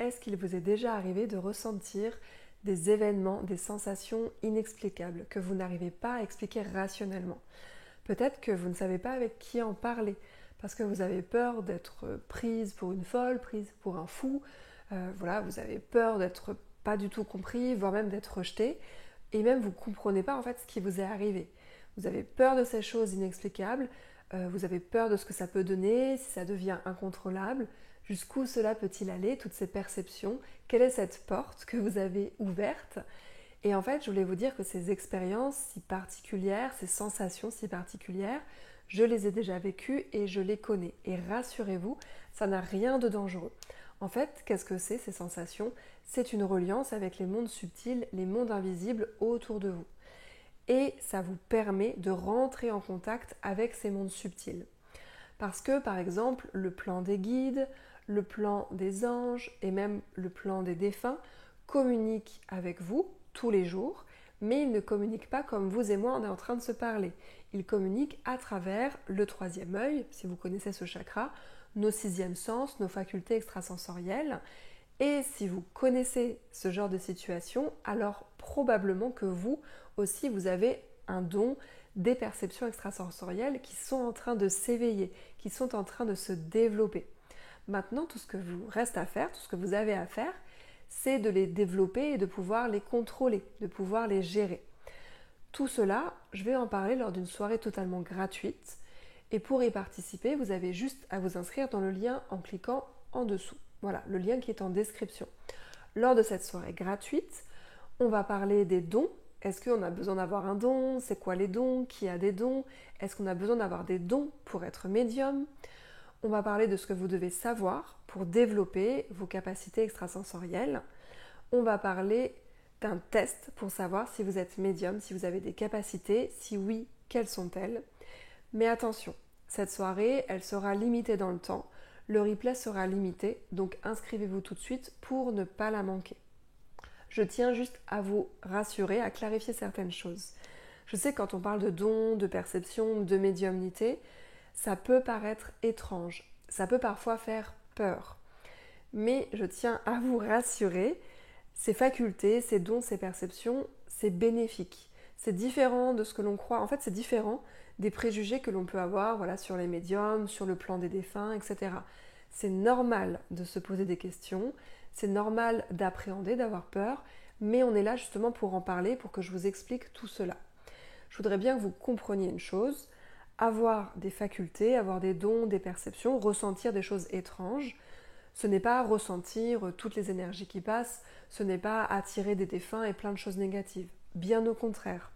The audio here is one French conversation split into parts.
est-ce qu'il vous est déjà arrivé de ressentir des événements, des sensations inexplicables que vous n'arrivez pas à expliquer rationnellement? Peut-être que vous ne savez pas avec qui en parler parce que vous avez peur d'être prise pour une folle, prise pour un fou. Voilà, vous avez peur d'être pas du tout compris, voire même d'être rejeté. Et même vous ne comprenez pas en fait ce qui vous est arrivé. Vous avez peur de ces choses inexplicables, vous avez peur de ce que ça peut donner, si ça devient incontrôlable. Jusqu'où cela peut-il aller, toutes ces perceptions? Quelle est cette porte que vous avez ouverte? Et en fait, je voulais vous dire que ces expériences si particulières, ces sensations si particulières, je les ai déjà vécues et je les connais. Et rassurez-vous, ça n'a rien de dangereux. En fait, qu'est-ce que c'est ces sensations? C'est une reliance avec les mondes subtils, les mondes invisibles autour de vous. Et ça vous permet de rentrer en contact avec ces mondes subtils. Parce que, par exemple, le plan des guides, le plan des anges et même le plan des défunts communiquent avec vous tous les jours, mais ils ne communiquent pas comme vous et moi on est en train de se parler. Ils communiquent à travers le troisième œil, si vous connaissez ce chakra, nos sixièmes sens, nos facultés extrasensorielles. Et si vous connaissez ce genre de situation, alors probablement que vous aussi vous avez un don, des perceptions extrasensorielles qui sont en train de s'éveiller, qui sont en train de se développer. Maintenant, tout ce que vous reste à faire, tout ce que vous avez à faire, c'est de les développer et de pouvoir les contrôler, de pouvoir les gérer. Tout cela, je vais en parler lors d'une soirée totalement gratuite. Et pour y participer, vous avez juste à vous inscrire dans le lien en cliquant en dessous. Voilà, le lien qui est en description. Lors de cette soirée gratuite, on va parler des dons. Est-ce qu'on a besoin d'avoir un don? C'est quoi les dons? Qui a des dons? Est-ce qu'on a besoin d'avoir des dons pour être médium? On va parler de ce que vous devez savoir pour développer vos capacités extrasensorielles. On va parler d'un test pour savoir si vous êtes médium, si vous avez des capacités, si oui, quelles sont-elles? Mais attention, cette soirée, elle sera limitée dans le temps. Le replay sera limité, donc inscrivez-vous tout de suite pour ne pas la manquer. Je tiens juste à vous rassurer, à clarifier certaines choses. Je sais que quand on parle de dons, de perception, de médiumnité, ça peut paraître étrange, ça peut parfois faire peur. Mais je tiens à vous rassurer, ces facultés, ces dons, ces perceptions, c'est bénéfique. C'est différent de ce que l'on croit. En fait, c'est différent des préjugés que l'on peut avoir voilà, sur les médiums, sur le plan des défunts, etc. C'est normal de se poser des questions, c'est normal d'appréhender, d'avoir peur, mais on est là justement pour en parler, pour que je vous explique tout cela. Je voudrais bien que vous compreniez une chose, avoir des facultés, avoir des dons, des perceptions, ressentir des choses étranges, ce n'est pas ressentir toutes les énergies qui passent, ce n'est pas attirer des défunts et plein de choses négatives. Bien au contraire.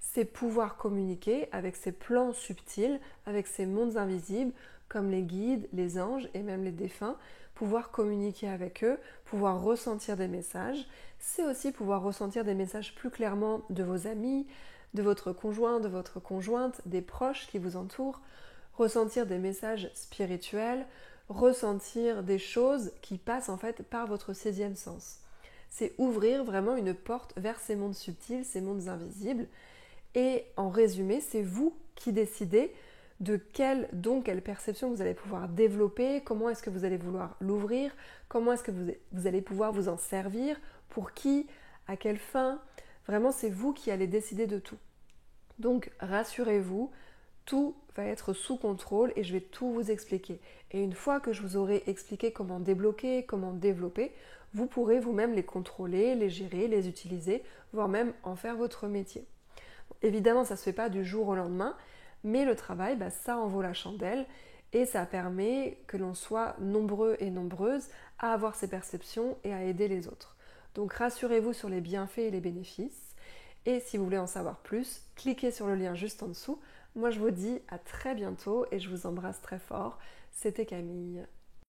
C'est pouvoir communiquer avec ces plans subtils, avec ces mondes invisibles, comme les guides, les anges et même les défunts, pouvoir communiquer avec eux, pouvoir ressentir des messages. C'est aussi pouvoir ressentir des messages plus clairement de vos amis, de votre conjoint, de votre conjointe, des proches qui vous entourent, ressentir des messages spirituels, ressentir des choses qui passent en fait par votre sixième sens. C'est ouvrir vraiment une porte vers ces mondes subtils, ces mondes invisibles. Et en résumé, c'est vous qui décidez de quel don, quelle perception vous allez pouvoir développer, comment est-ce que vous allez vouloir l'ouvrir, comment est-ce que vous allez pouvoir vous en servir, pour qui, à quelle fin. Vraiment, c'est vous qui allez décider de tout. Donc, rassurez-vous, tout va être sous contrôle et je vais tout vous expliquer. Et une fois que je vous aurai expliqué comment débloquer, comment développer, vous pourrez vous-même les contrôler, les gérer, les utiliser, voire même en faire votre métier. Évidemment, ça ne se fait pas du jour au lendemain, mais le travail, ça en vaut la chandelle et ça permet que l'on soit nombreux et nombreuses à avoir ces perceptions et à aider les autres. Donc rassurez-vous sur les bienfaits et les bénéfices. Et si vous voulez en savoir plus, cliquez sur le lien juste en dessous. Moi, je vous dis à très bientôt et je vous embrasse très fort. C'était Camille.